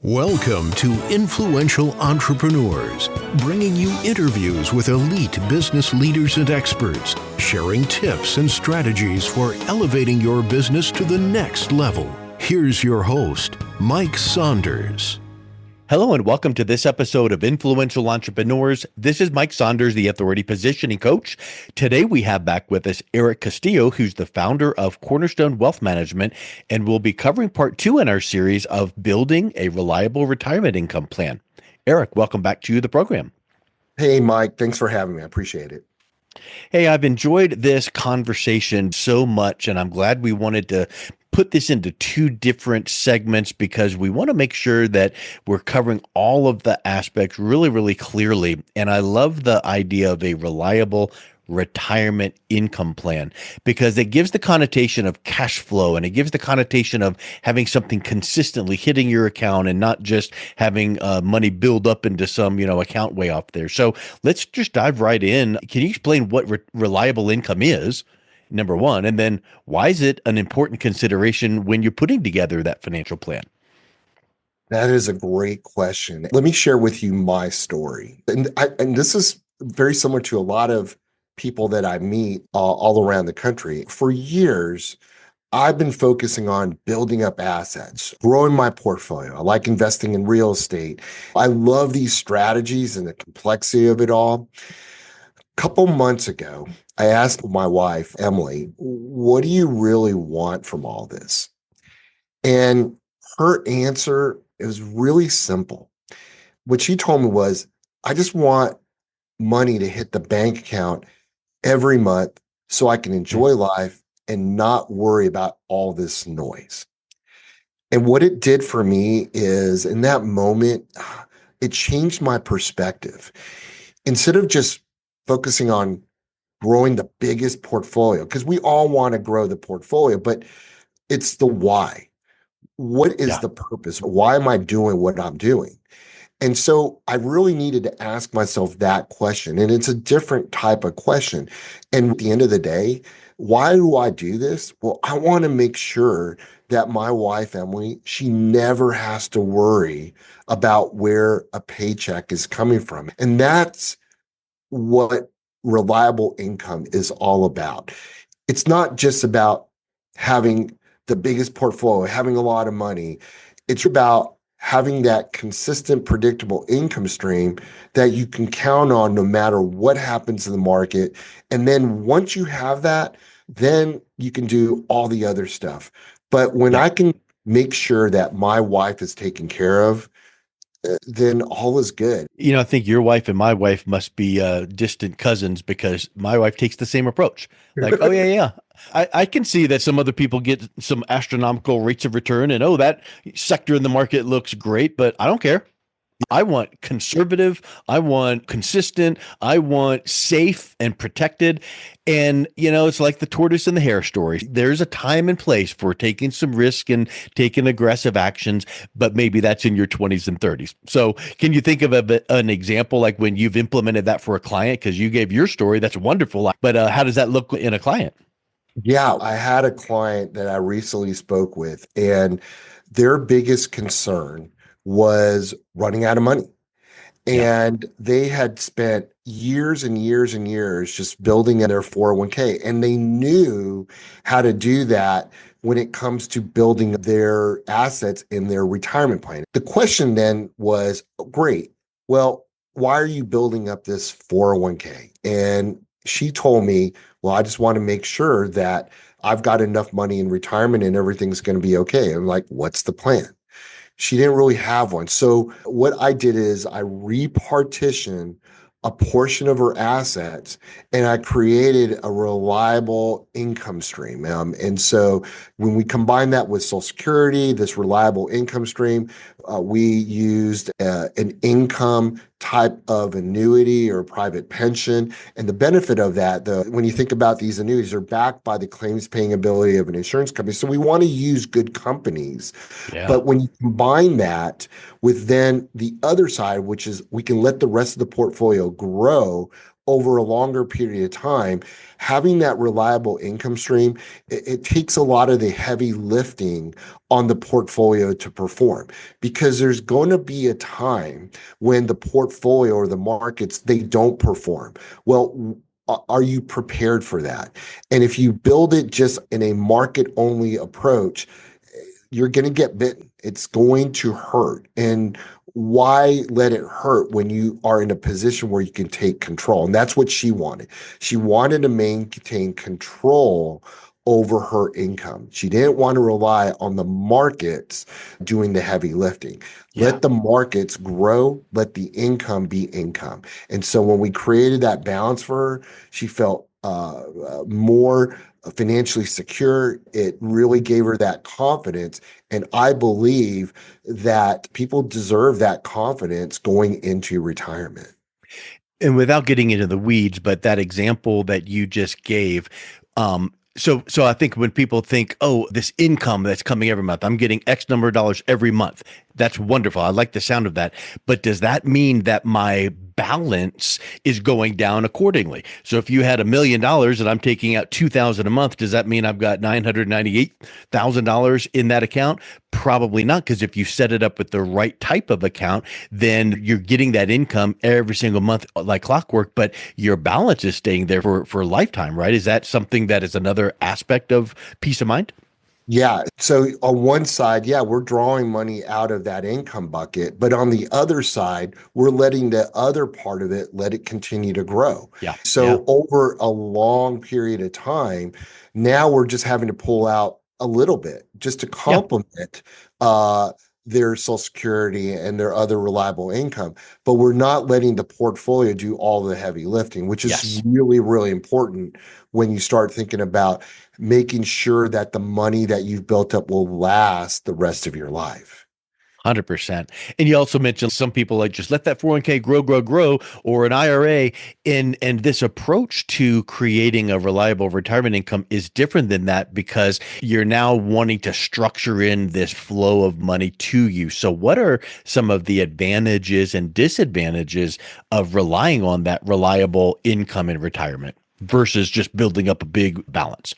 Welcome to Influential Entrepreneurs, bringing you interviews with elite business leaders and experts, sharing tips and strategies for elevating your business to the next level. Here's your host, Mike Saunders. Hello and welcome to this episode of Influential Entrepreneurs. This is Mike Saunders, the Authority Positioning Coach. Today we have back with us Erich Castillo, who's the founder of Cornerstone Wealth Management, and we'll be covering part 2 in our series of building a reliable retirement income plan. Erich, welcome back to the program. Hey, Mike, thanks for having me. I appreciate it. Hey, I've enjoyed this conversation so much, and I'm glad we wanted to put this into 2 different segments because we want to make sure that we're covering all of the aspects really, really clearly. And I love the idea of a reliable retirement income plan because it gives the connotation of cash flow and it gives the connotation of having something consistently hitting your account and not just having money build up into some, account way off there. So let's just dive right in. Can you explain what reliable income is? Number one, and then why is it an important consideration when you're putting together that financial plan? That is a great question. Let me share with you my story. And this is very similar to a lot of people that I meet all around the country. For years, I've been focusing on building up assets, growing my portfolio. I like investing in real estate. I love these strategies and the complexity of it all. Couple months ago, I asked my wife, Emily, what do you really want from all this? And her answer is really simple. What she told me was, I just want money to hit the bank account every month so I can enjoy life and not worry about all this noise. And what it did for me is in that moment, it changed my perspective. Instead of just focusing on growing the biggest portfolio, because we all want to grow the portfolio, but it's the why. What is the purpose? Why am I doing what I'm doing? And so I really needed to ask myself that question. And it's a different type of question. And at the end of the day, why do I do this? Well, I want to make sure that my wife, Emily, she never has to worry about where a paycheck is coming from. And that's what reliable income is all about. It's not just about having the biggest portfolio, having a lot of money. It's about having that consistent, predictable income stream that you can count on no matter what happens in the market. And then once you have that, then you can do all the other stuff. But when I can make sure that my wife is taken care of, then all is good. I think your wife and my wife must be distant cousins because my wife takes the same approach. Like, oh, yeah. I can see that some other people get some astronomical rates of return and, that sector in the market looks great, but I don't care. I want conservative. I want consistent. I want safe and protected. And, it's like the tortoise and the hare story. There's a time and place for taking some risk and taking aggressive actions, but maybe that's in your 20s and 30s. So can you think of an example like when you've implemented that for a client? Because you gave your story. That's wonderful. But how does that look in a client? Yeah, I had a client that I recently spoke with, and their biggest concern was running out of money. And they had spent years and years and years just building in their 401k. And they knew how to do that when it comes to building their assets in their retirement plan. The question then was, great, well, why are you building up this 401k? And she told me, well, I just want to make sure that I've got enough money in retirement and everything's going to be okay. I'm like, what's the plan? She didn't really have one. So what I did is I repartitioned a portion of her assets and I created a reliable income stream. And so when we combine that with Social Security, this reliable income stream, we used an income type of annuity or private pension. And the benefit of that, when you think about these annuities, are backed by the claims paying ability of an insurance company. So we want to use good companies. Yeah. But when you combine that with then the other side, which is we can let the rest of the portfolio grow over a longer period of time, having that reliable income stream, it takes a lot of the heavy lifting on the portfolio to perform, because there's going to be a time when the portfolio or the markets, they don't perform. Well, are you prepared for that? And if you build it just in a market only approach, you're going to get bitten. It's going to hurt. And why let it hurt when you are in a position where you can take control? And that's what she wanted. She wanted to maintain control over her income. She didn't want to rely on the markets doing the heavy lifting. Yeah. Let the markets grow, let the income be income. And so when we created that balance for her, she felt more financially secure. It really gave her that confidence. And I believe that people deserve that confidence going into retirement. And without getting into the weeds, but that example that you just gave, so I think when people think, oh, this income that's coming every month, I'm getting X number of dollars every month. That's wonderful. I like the sound of that. But does that mean that my balance is going down accordingly? So if you had $1 million and I'm taking out $2,000 a month, does that mean I've got $998,000 in that account? Probably not, because if you set it up with the right type of account, then you're getting that income every single month like clockwork, but your balance is staying there for a lifetime, right? Is that something that is another aspect of peace of mind? Yeah. So on one side, yeah, we're drawing money out of that income bucket, but on the other side, we're letting the other part of it, let it continue to grow. Yeah. Yeah. So over a long period of time, now we're just having to pull out a little bit just to Yeah. complement uh, their Social Security and their other reliable income. But we're not letting the portfolio do all the heavy lifting, which is Yes. really, really important when you start thinking about making sure that the money that you've built up will last the rest of your life. 100%. And you also mentioned some people like just let that 401k grow, or an IRA. And this approach to creating a reliable retirement income is different than that, because you're now wanting to structure in this flow of money to you. So what are some of the advantages and disadvantages of relying on that reliable income in retirement versus just building up a big balance?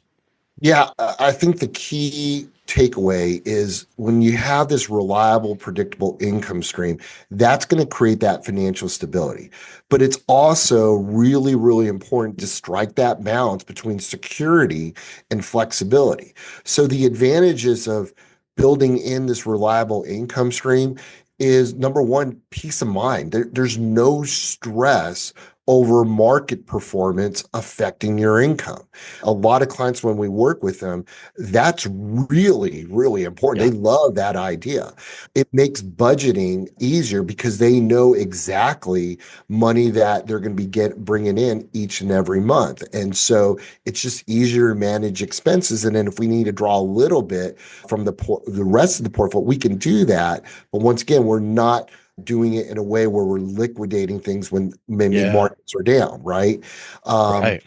Yeah, I think the key takeaway is when you have this reliable, predictable income stream, that's going to create that financial stability. But it's also really, really important to strike that balance between security and flexibility. So the advantages of building in this reliable income stream is, number one, peace of mind. There's no stress over market performance affecting your income. A lot of clients, when we work with them, that's really, really important. Yeah. They love that idea. It makes budgeting easier because they know exactly money that they're going to be bringing in each and every month. And so it's just easier to manage expenses. And then if we need to draw a little bit from the rest of the portfolio, we can do that. But once again, we're not doing it in a way where we're liquidating things when maybe Yeah. markets are down, right? Um, Right.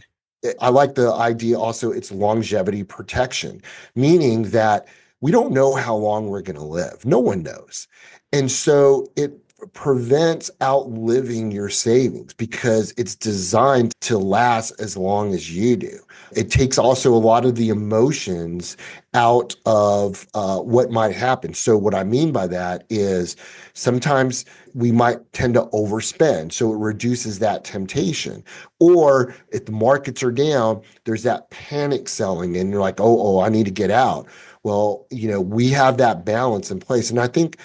I like the idea also, it's longevity protection, meaning that we don't know how long we're going to live. No one knows. And so it prevents outliving your savings because it's designed to last as long as you do. It takes also a lot of the emotions out of what might happen. So what I mean by that is sometimes we might tend to overspend. So it reduces that temptation. Or if the markets are down, there's that panic selling and you're like, oh, I need to get out. Well, we have that balance in place. And I think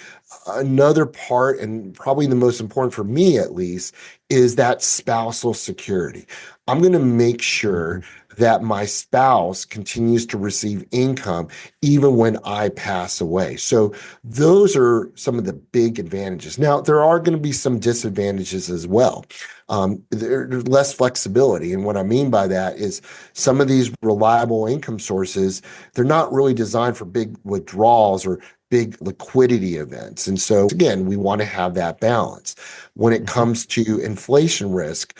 another part, and probably the most important for me at least, is that spousal security. I'm going to make sure that my spouse continues to receive income even when I pass away. So those are some of the big advantages. Now, there are going to be some disadvantages as well. There's less flexibility. And what I mean by that is some of these reliable income sources, they're not really designed for big withdrawals or big liquidity events. And so again, we want to have that balance. When it comes to inflation risk,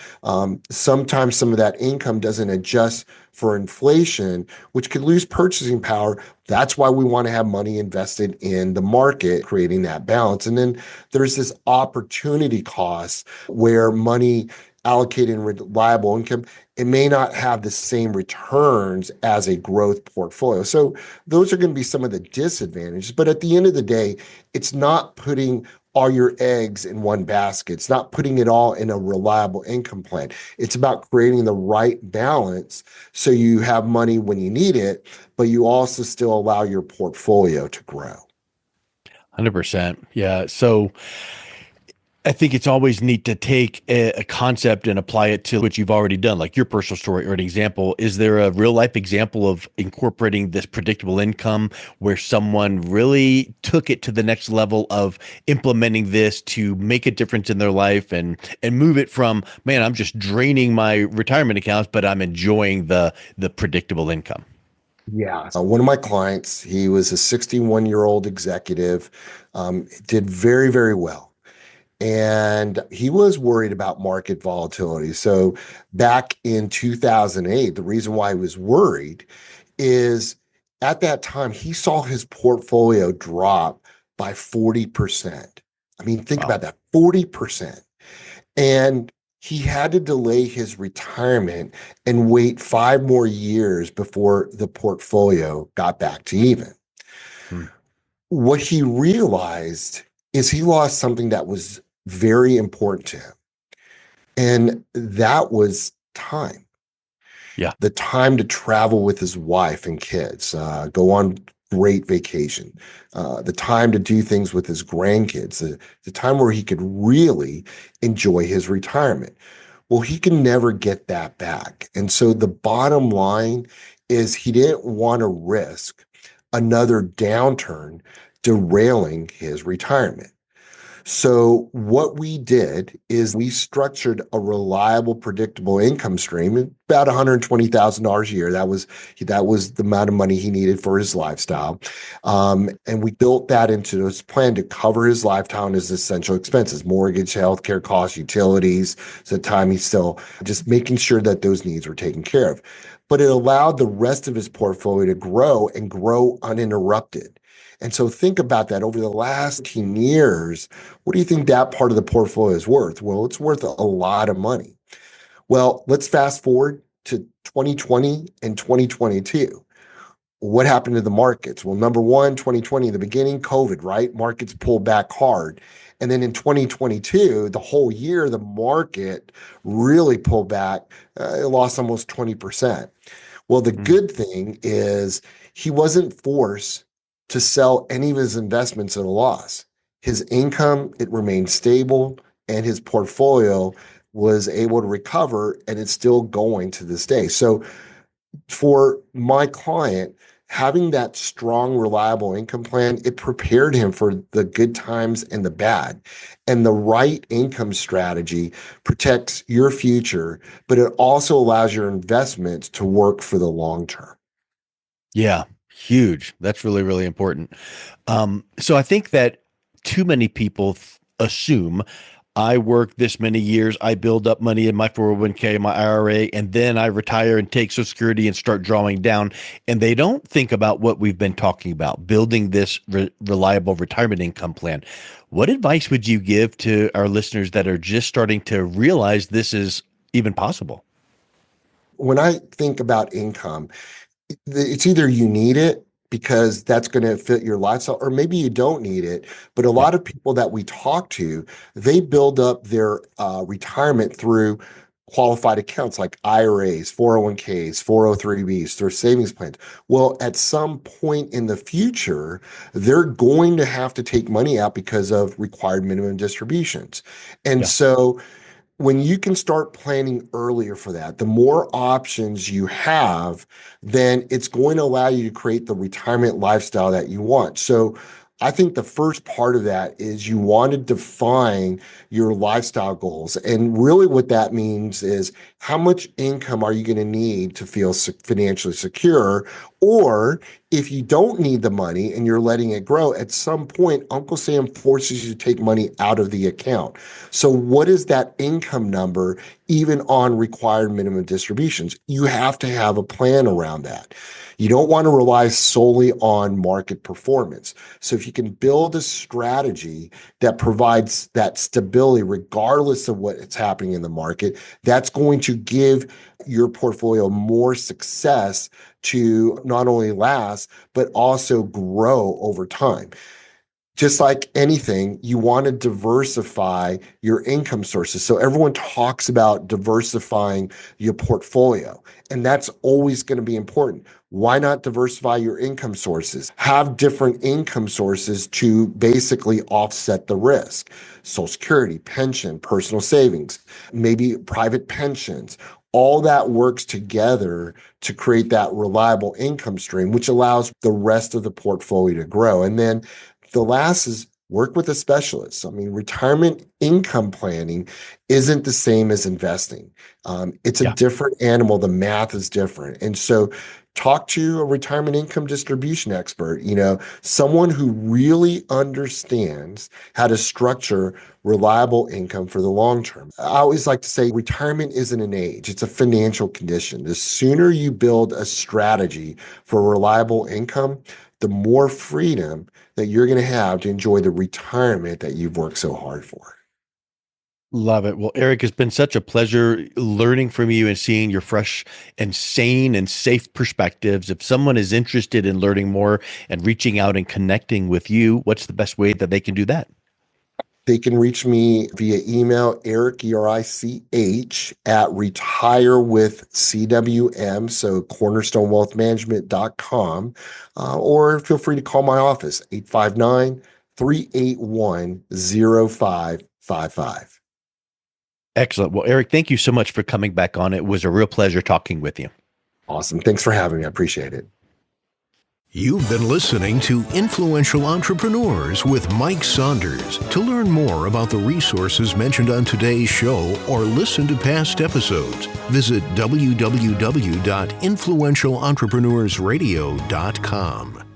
sometimes some of that income doesn't adjust for inflation, which could lose purchasing power. That's why we want to have money invested in the market, creating that balance. And then there's this opportunity cost where money allocated in reliable income, it may not have the same returns as a growth portfolio. So those are going to be some of the disadvantages. But at the end of the day, it's not putting all your eggs in one basket. It's not putting it all in a reliable income plan. It's about creating the right balance so you have money when you need it, but you also still allow your portfolio to grow. 100%. Yeah. So I think it's always neat to take a concept and apply it to what you've already done, like your personal story or an example. Is there a real life example of incorporating this predictable income where someone really took it to the next level of implementing this to make a difference in their life and move it from, man, I'm just draining my retirement accounts, but I'm enjoying the predictable income? Yeah. One of my clients, he was a 61-year-old executive, did very, very well. And he was worried about market volatility. So back in 2008, the reason why he was worried is at that time, he saw his portfolio drop by 40%. I mean, think Wow. about that, 40%. And he had to delay his retirement and wait 5 more years before the portfolio got back to even. Hmm. What he realized is he lost something that was very important to him, and that was time. Yeah. The time to travel with his wife and kids, go on great vacation, the time to do things with his grandkids, the time where he could really enjoy his retirement. Well, he can never get that back. And so the bottom line is he didn't want to risk another downturn derailing his retirement. So what we did is we structured a reliable, predictable income stream, about $120,000 a year. That was the amount of money he needed for his lifestyle, and we built that into his plan to cover his lifestyle and his essential expenses: mortgage, healthcare costs, utilities. So the time he's still just making sure that those needs were taken care of. But it allowed the rest of his portfolio to grow and grow uninterrupted. And so think about that over the last 10 years. What do you think that part of the portfolio is worth? Well, it's worth a lot of money. Well, let's fast forward to 2020 and 2022. What happened to the markets? Well, number one, 2020, in the beginning, COVID, right? Markets pulled back hard. And then in 2022, the whole year, the market really pulled back. It lost almost 20%. Well, the Hmm. good thing is he wasn't forced to sell any of his investments at a loss. His income, it remained stable, and his portfolio was able to recover, and it's still going to this day. So for my client, having that strong, reliable income plan, it prepared him for the good times and the bad. And the right income strategy protects your future, but it also allows your investments to work for the long term. Yeah, huge. That's really, really important. So I think that too many people assume I work this many years, I build up money in my 401k, my IRA, and then I retire and take Social Security and start drawing down. And they don't think about what we've been talking about, building this reliable retirement income plan. What advice would you give to our listeners that are just starting to realize this is even possible? When I think about income, it's either you need it because that's going to fit your lifestyle, or maybe you don't need it. But a Yeah. lot of people that we talk to, they build up their retirement through qualified accounts like IRAs, 401ks, 403bs, their savings plans. Well, at some point in the future, they're going to have to take money out because of required minimum distributions. And Yeah. so when you can start planning earlier for that, the more options you have, then it's going to allow you to create the retirement lifestyle that you want. So I think the first part of that is you want to define your lifestyle goals. And really what that means is how much income are you going to need to feel financially secure? Or if you don't need the money and you're letting it grow, at some point, Uncle Sam forces you to take money out of the account. So what is that income number even on required minimum distributions. You have to have a plan around that. You don't want to rely solely on market performance. So if you can build a strategy that provides that stability regardless of what's happening in the market, that's going to give your portfolio more success to not only last, but also grow over time. Just like anything, you want to diversify your income sources. So everyone talks about diversifying your portfolio, and that's always going to be important. Why not diversify your income sources? Have different income sources to basically offset the risk. Social Security, pension, personal savings, maybe private pensions. All that works together to create that reliable income stream, which allows the rest of the portfolio to grow. And then the last is work with a specialist. I mean, retirement income planning isn't the same as investing. It's a different animal. The math is different. And so talk to a retirement income distribution expert, someone who really understands how to structure reliable income for the long term. I always like to say retirement isn't an age, it's a financial condition. The sooner you build a strategy for reliable income, the more freedom that you're going to have to enjoy the retirement that you've worked so hard for. Love it. Well, Erich, it's been such a pleasure learning from you and seeing your fresh and sane and safe perspectives. If someone is interested in learning more and reaching out and connecting with you, what's the best way that they can do that? They can reach me via email, Erich, ERICH, at retirewithcwm, so cornerstonewealthmanagement.com, or feel free to call my office, 859-381-0555. Excellent. Well, Erich, thank you so much for coming back on. It was a real pleasure talking with you. Awesome. Thanks for having me. I appreciate it. You've been listening to Influential Entrepreneurs with Mike Saunders. To learn more about the resources mentioned on today's show or listen to past episodes, visit www.influentialentrepreneurssradio.com.